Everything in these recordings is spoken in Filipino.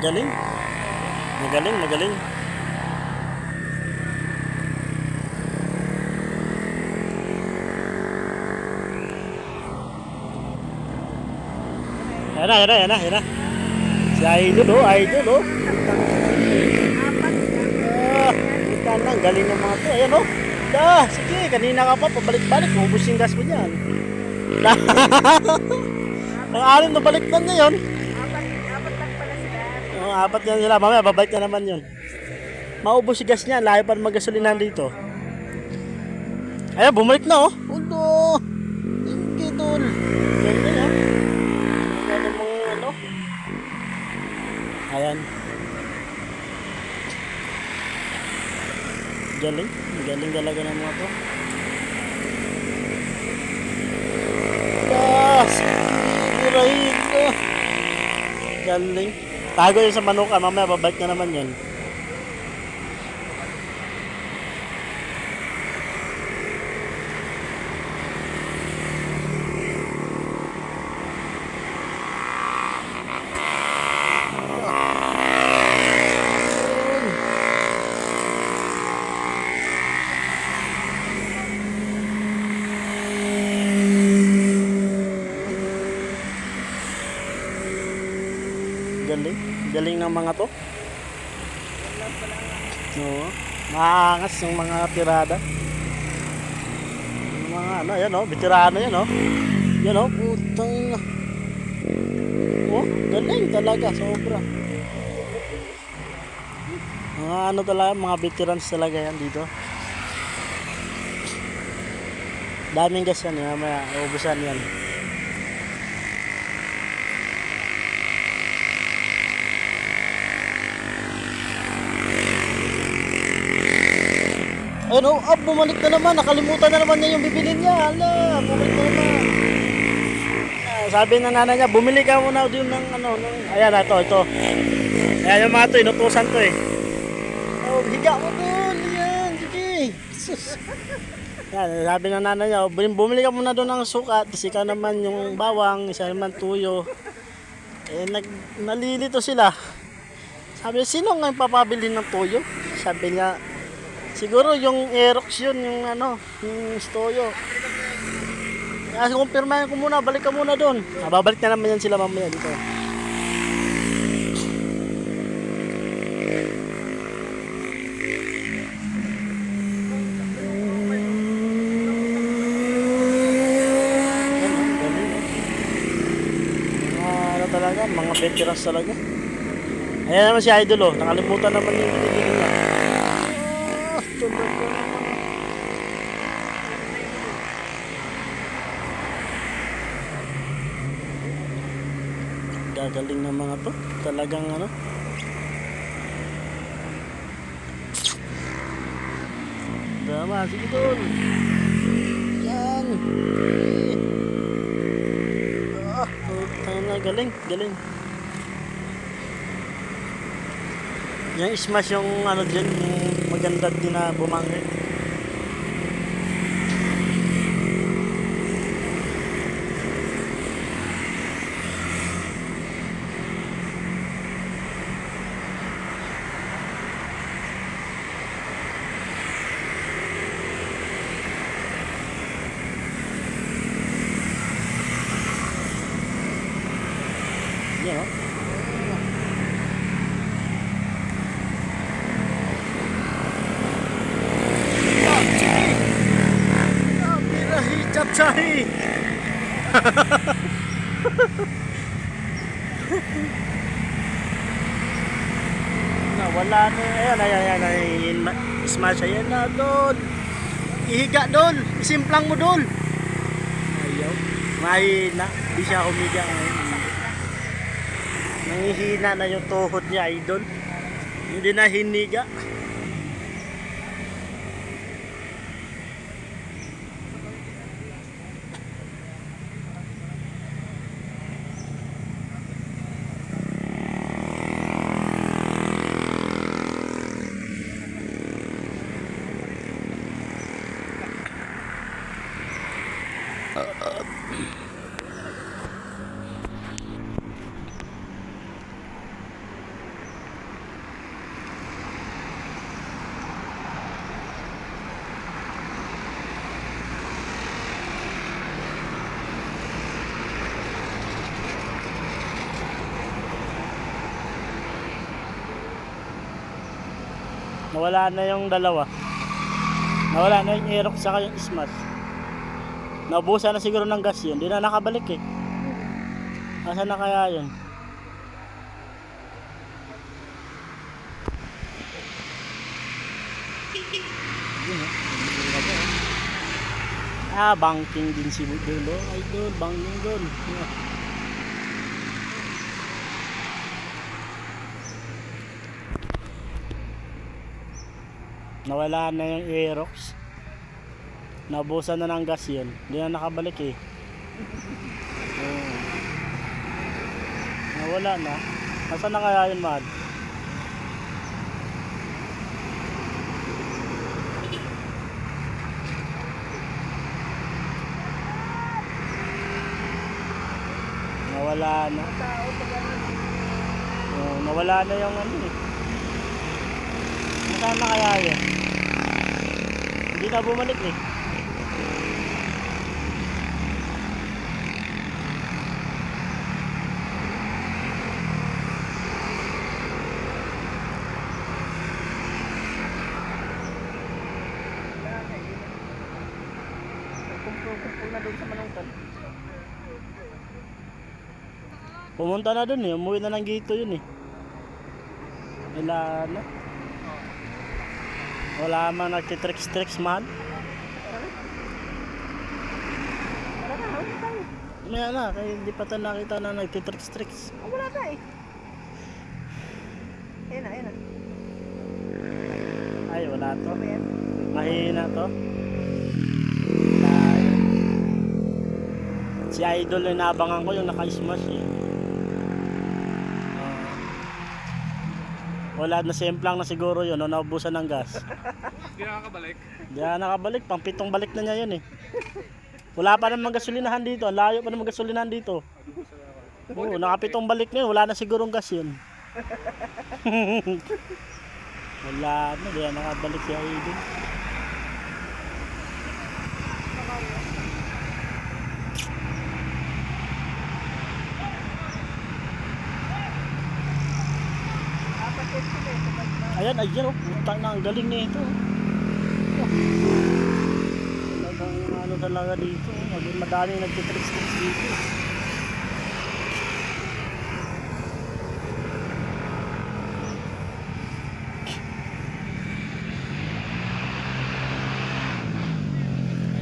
Magaling. Magaling, magaling. Ayan na, ayan na, ayan na, ayan na. Si Idol, oh, Idol, oh. Kita na, galing ng mga to. Ayan, oh. Sige, kanina ka pa, pabalik-balik. Ubus yung gas mo dyan. Nang-alim na baliktad na yun. Apat lang pala sila. Oh, apat na sila. Mamaya, babalik na naman yun. Maubos si gas niya. Layo pa maggasolinan dito. Ayan, bumalik na, oh. Ulo. Thank you, tol. Ganda na. Ganda mong ano. Ayan. Galing. Galing talaga ng mga to. Sigurahito. Galing. Tago yun sa manuka. Mamaya babalik na naman yun. Galing. Galing ng mga to. Oo. Maangas yung mga tirada. Yung mga ano, yan o. Veterano yan o. Yan o. Putang. Oh, galing talaga. Sobra. Mga ano talaga. Mga veterans talaga yan dito. Daming gas yan. Mamaya, ubusan yan. Ayun, oh, bumalik na naman. Nakalimutan na naman niya yung bibilin niya. Hala, bumalik na naman. Sabi ng nanay niya, bumili ka muna din ng ano. Ayan, ito. Ayan yung mga to, inutusan to eh. Oh, higa mo doon. Ayan, sige. Sus. Ayan, sabi ng nanay niya, bumili ka muna doon ng suka. Tapos ikaw naman yung bawang, isa naman tuyo. Eh, nalilito sila. Sabi niya, sino nga yung papabili ng tuyo? Sabi niya, siguro yung Aerox yun, yung ano, yung Stoyo. Kasi kumpirmahin ko muna, balik ka muna doon. Babalik na naman yan sila mamaya dito. Ano talaga, mga veterans talaga. Ayan naman si Idol, oh. Nakalimutan naman yung pinigil niya. Gagaling ng mga to. Talagang ano. Dama, sige doon. Yan. Galing, galing. Yung smash yung ano dyan, yung maganda din na bumangin. Yan o. Chatsahi. Wala na. Ayan. Smash. Ayan na doon. Ihiga doon. Isimplang mo doon. Ayaw. Mahina. Di siya humiga ngayon. Nangihina na yung tuhod niya, Idol. Hindi na hiniga. Nawala na yung dalawa. Nawala na yung Aerox saka yung Smash. Naubusan na siguro ng gas yun. Di na nakabalik eh. Asa na kaya yun? Banking din si Dulo. Idol, banking doon. Nawala na yung Aerox. Naubusan na ng gas yun. Hindi na nakabalik eh. Nawala na. Nasaan na kaya yun, Mad? Nawala na. Nawala na yung ano eh. Nasaan na kaya yun? Hindi na bumalik eh. Kumpul na doon sa Manungtan. Pumunta na dun eh. Umuwi na ng Gito yun eh. Wala na. Wala man nagtitricks-tricks man. Wala na, hawin tayo. Maya na, kaya hindi pa tayo nakita na nagtitricks-tricks. Wala na eh. Ayan na, ayan na. Ay, wala to. Ayan. Mahina to. Ay. Si Idol na inabangan ko yung naka-smash eh. Wala na semplang na siguro yun, no? Naubusan ng gas. Hindi nakakabalik. Hindi na nakabalik, pang 7 balik na niya yun eh. Wala pa namang gasolinahan dito, ang layo pa namang gasolinahan dito. Oo, naka 7 balik na yun, wala na sigurong gas yun. Wala na, hindi na nakabalik si Idol. Ayan, ayan oh, puta na, ang galing nito. Talagang ano talaga dito, madaling nagtitricks-tricks dito.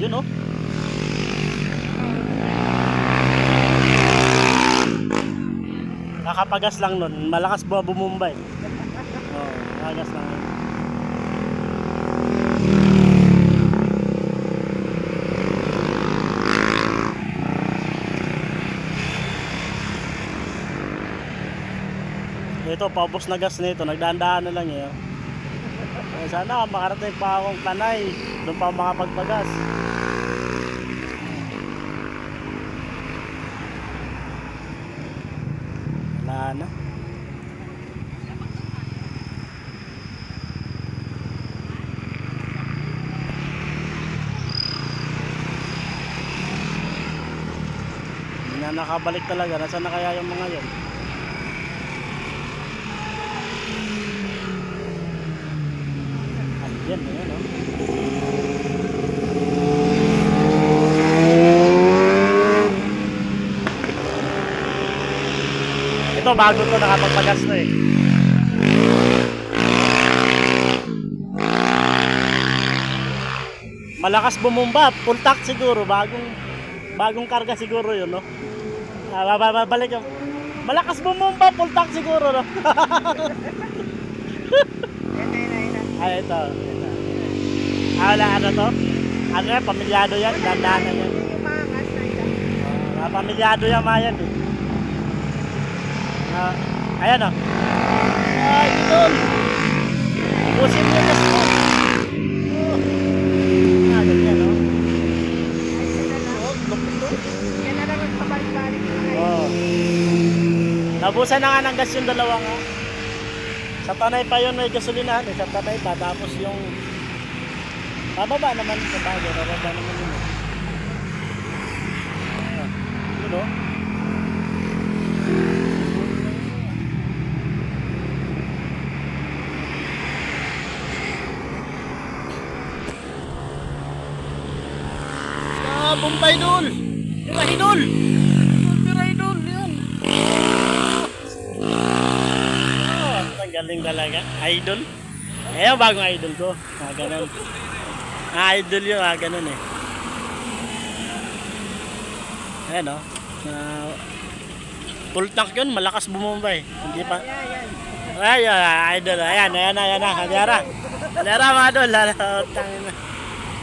Yun oh. Nakapagas lang nun, malakas bumumbay. Oh, nakapagas lang yun. Ito, paubos na gas nito, nagdahan-dahan na lang eh. Sana makarating pa akong Tanay, doon pa ako makapagpagas. Wala na. Hindi na nakabalik talaga. Nasaan na kaya yung mga yun? Ayan, ayan oh. Ito bago to, nakapagpagas to eh. Malakas bumumba, full tank siguro, bagong karga siguro yun, no? Balik yung malakas bumumba, full tank siguro, no? Ay, ito. Wala, ano to? Ano yan, pamilyado yan, dandanan yan. Pamilyado yan, mayan eh. Ayan o. Ay, idol. Busin mo yung gas mo. Ganyan o. Yan na naman pabalik-balik. Nabusan na nga ng gas yung dalawa nga. Sa Tanay pa yun may gasolinahan eh. Sa Tanay pa. Tapos yung bababa naman sa bagay. Bababa naman yun eh. Yun o. Bombay Idol. Tira Idol. Tira Idol. Yan. Oh, ang galing talaga. Idol. Ayan, bagong idol ko. Ganun. Idol yun, ganun eh. Ayan o. Full tank yun, malakas bumumbay. Hindi pa. Ay, idol. Ayan. Hanyara. Hanyara mga idol. Tangin na.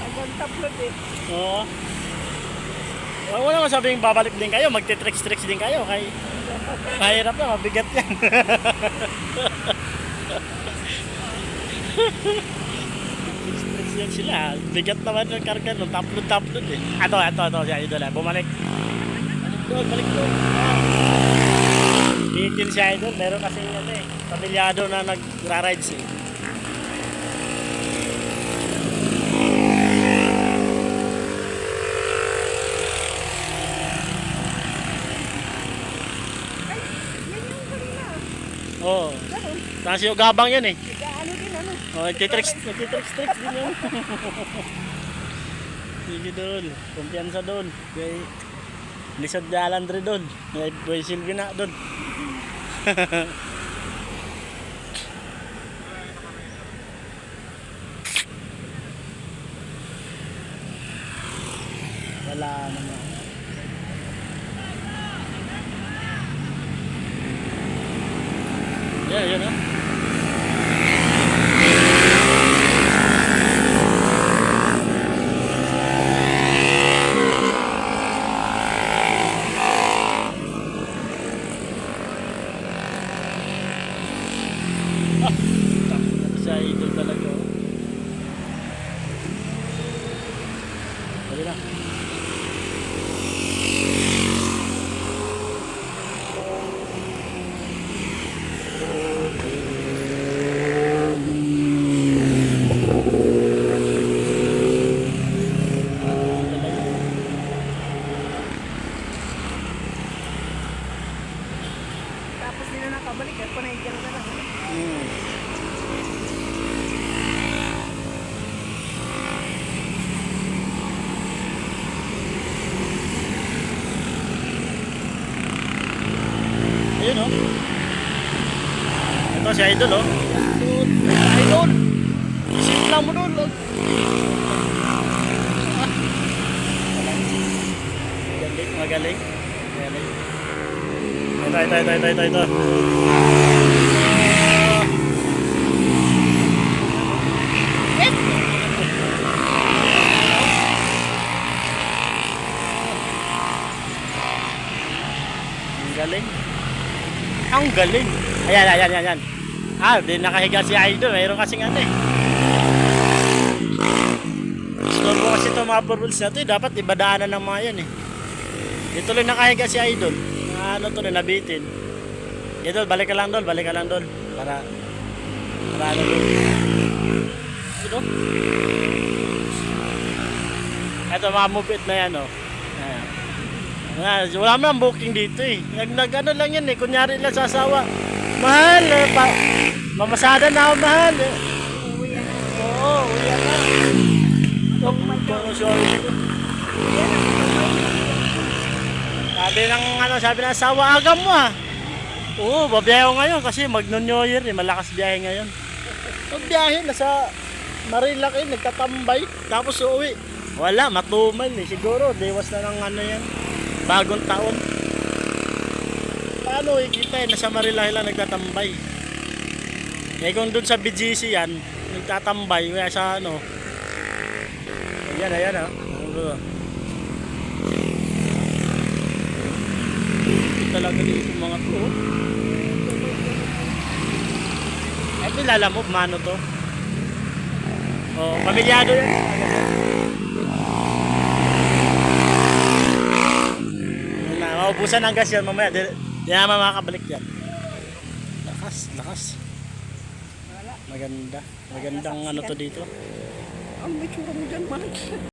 Hanggang taplod eh. Oo. Huwag mo naman sabing babalik din kayo, magti-tricks din kayo. Kay mahirap na, mabigat yan. Tricks yan sila. Bigat naman yung karga nung taplod eh. Ito, siya idol. Bumalik. Balik doon. Bitin siya idol. Meron kasi ano eh, pamilyado na nagra-rides eh. Oo. Tapos yung gabang yan eh. Ano din ano. Oh, nagtitricks din yan. Sige doon. Kumpiyansa doon. Kay Lisod na Alandre doon. May Silvi na doon. Wala naman. Yun ah. Siya idol talaga. Dali na. Tapos nila nakabalik at panahigyan ka lang. Ayun oh. Ito si idol oh. Idol. Isip lang mo doon. Magaling. Ito. Ang galing. Ayan. Di nakahiga si idol. Mayroon kasing ano eh. Store mo kasi ito mga purples na ito eh. Dapat ibadaanan ng mga yan eh. Dito lang nakahiga si idol. Ano to na nabitin. Idol, balik ka lang doon. Para ano doon. Ito. Ito mga move it na yan oh. Wala man booking dito eh. Nag-ano lang yan eh. Kunyari lang sasawa. Mahal. Mamasada na ako mahal. Uwi yan. Oo, uwi na. Sabi ng asawa, agam mo ah. Oo, babiyahe ko ngayon kasi mag-New Year eh. Malakas biyahe ngayon. Biyahe, nasa Marilaki, nagtatambay. Tapos uuwi. Wala, matumal eh. Siguro, dewas na ng ano yan. Bagong taon. Paano ikita eh, nasa Marilaki lang nagtatambay. Eh kung doon sa BGC yan, nagtatambay, kaya sa ano. Ayan ah. Talaga dito mga to. Ito lalamove, mano to. Oh, pamilyado yan. Maubusan ng gas yan mamaya. Di naman makakabalik yan. Lakas. Magandang ano to dito. Ang may tsura mo dyan, man.